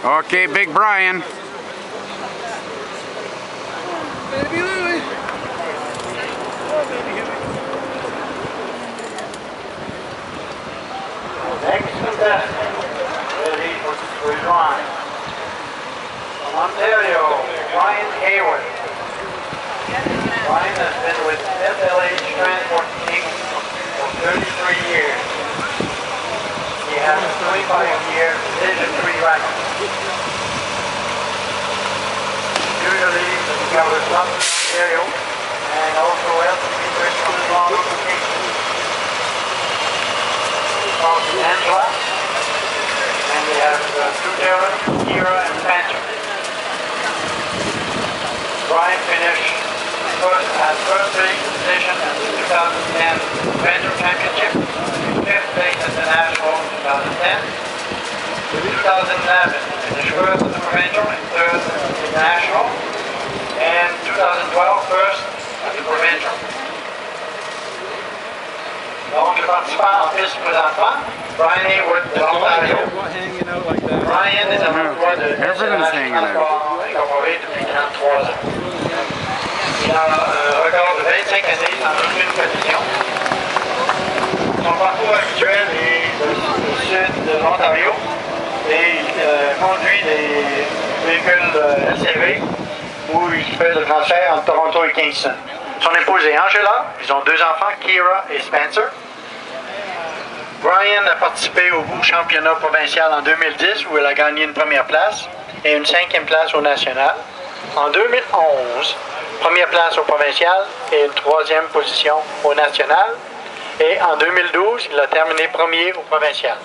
Okay, Big Brian. Baby Louie. Next contestant, ready for his line. From Ontario, Ryan Hayward. Ryan has been with FLH Transport Inc. for 33 years. He has a 25-year Division 3 record. Usually he covers Moncton, Ontario, and also helps research on the long location. Angela, and we have two children, Kira and Spencer. Brian finished first place position at the 2010 Venture Championship, fifth place at the National in 2010. 2011, finished first at the Provincial and third at the National, and 2012 first at the Provincial. Donc, le participant en piste présentement, Brian Hayward de l'Ontario. Brian est un emploi de incorporé depuis 33 ans. Il a un record de 25 années dans aucune compétition. Son parcours habituel est au sud de l'Ontario et il conduit des véhicules SLV où il fait le transfert entre Toronto et Kingston. Son épouse est Angela, ils ont deux enfants, Kira et Spencer. Brian a participé au championnat provincial en 2010 où elle a gagné une première place et une cinquième place au national. En 2011, première place au provincial et une troisième position au national. Et en 2012, il a terminé premier au provincial.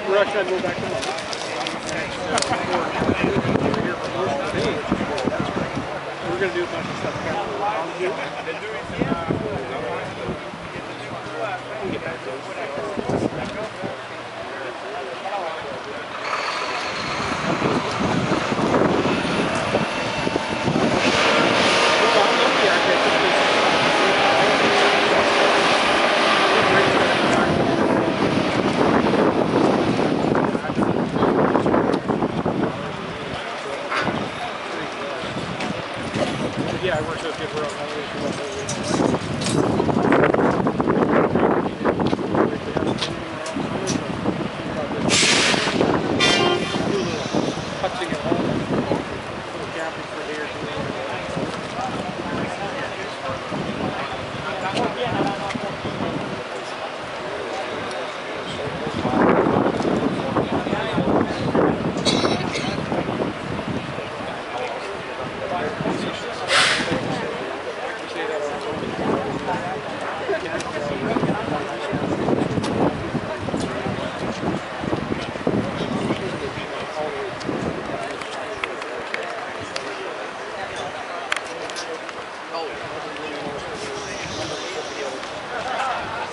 We're actually going to go back to Moncton. We're going to do a bunch of stuff. We'll get back to it. Yeah, I work so good for touching at home. Little camping for here.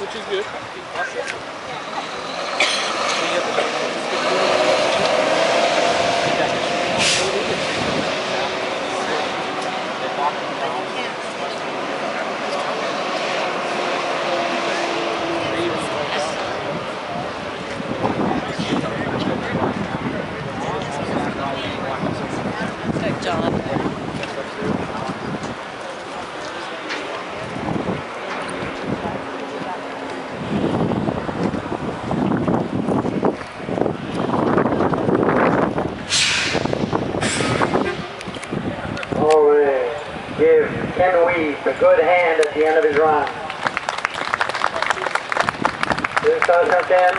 Which is good. Good job. Give Ken Weed a good hand at the end of his run. 2010.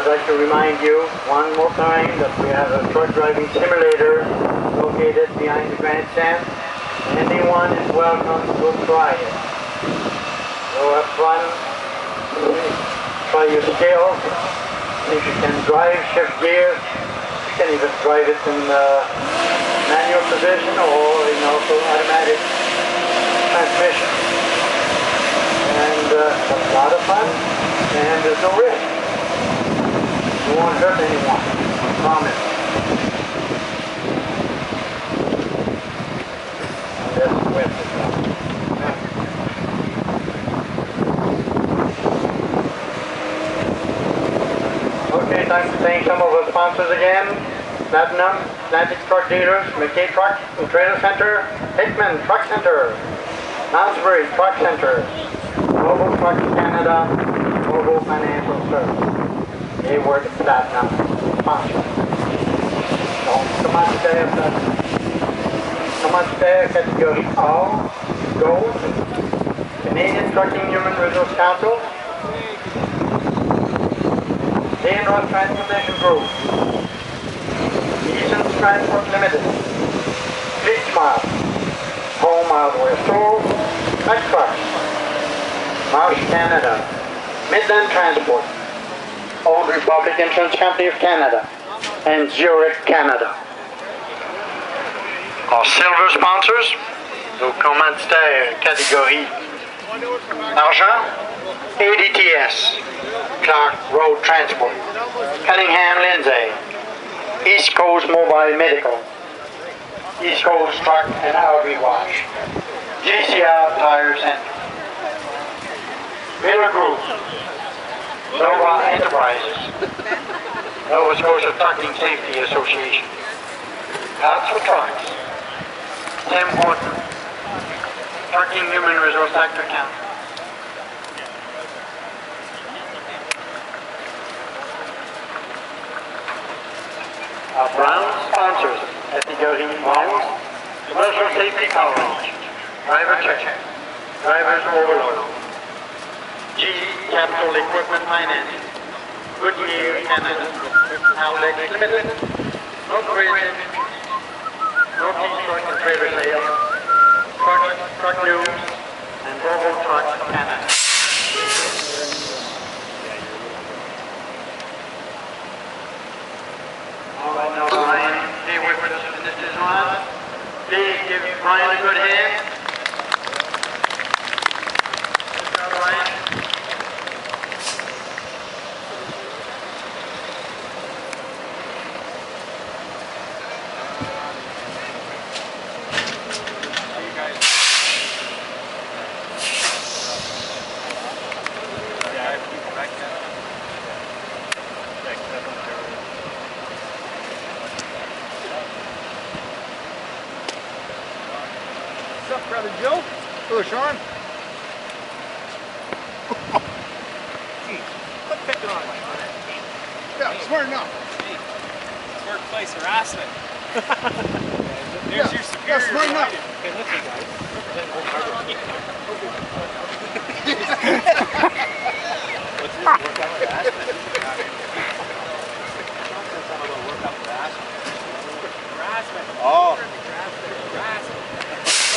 I'd like to remind you one more time that we have a truck driving simulator located behind the grandstand. Anyone is welcome to try it. So have fun, try your skills, see if you can drive, shift gears. You can even drive it in manual position or in also automatic transmission. And it's a lot of fun, and there's no risk. You won't hurt anyone, I promise. And that's with it. Okay, time to thank some of our sponsors again. Platinum, Atlantic Truck Dealers, McKay Truck and Trailer Center, Hickman Truck Center, Lounsbury Truck Center, Global Truck Canada, Global Financial Service. They were the platinum sponsors. So, commentaire catégorie A, Gold, Canadian Trucking Human Resource Council, Ross Transportation Group, Eason's Transport Limited, Fleet Smart, Home Hardware Store, Mack Trucks, Marsh Canada, Midland Transport, Old Republic Insurance Company of Canada, and Zurich, Canada. Our silver sponsors, nos commanditaires catégorie Argent, ADTS, Clark Road Transport, Cunningham Lindsay, East Coast Mobile Medical, East Coast Truck and Outreach Wash, GCR Tire Center, Miller Group, Nova Enterprises, Nova Scotia Trucking Safety Association, Lots for Trucks, Tim Horton, Trucking Human Resource Sector Council, our brown sponsors at the Goheen Loans, Commercial Safety College, Driver Check, Drivers Overload, G Capital Equipment Financing, Goodyear Canada, Howlex Limited, North Bridge, Northeast Truck and Trailer Sales, Truck News, and Volvo Trucks Canada. All right, now Brian, stay with us when this is on. Please give Brian a good hand. Good job, Brian. What's up, Brother Joe? Hello, Sean. Geez, quit picking on me. Yeah, smart enough. Workplace harassment. There's your superior. Yeah, smart enough. Okay, listen, guys. What's this? Workout harassment?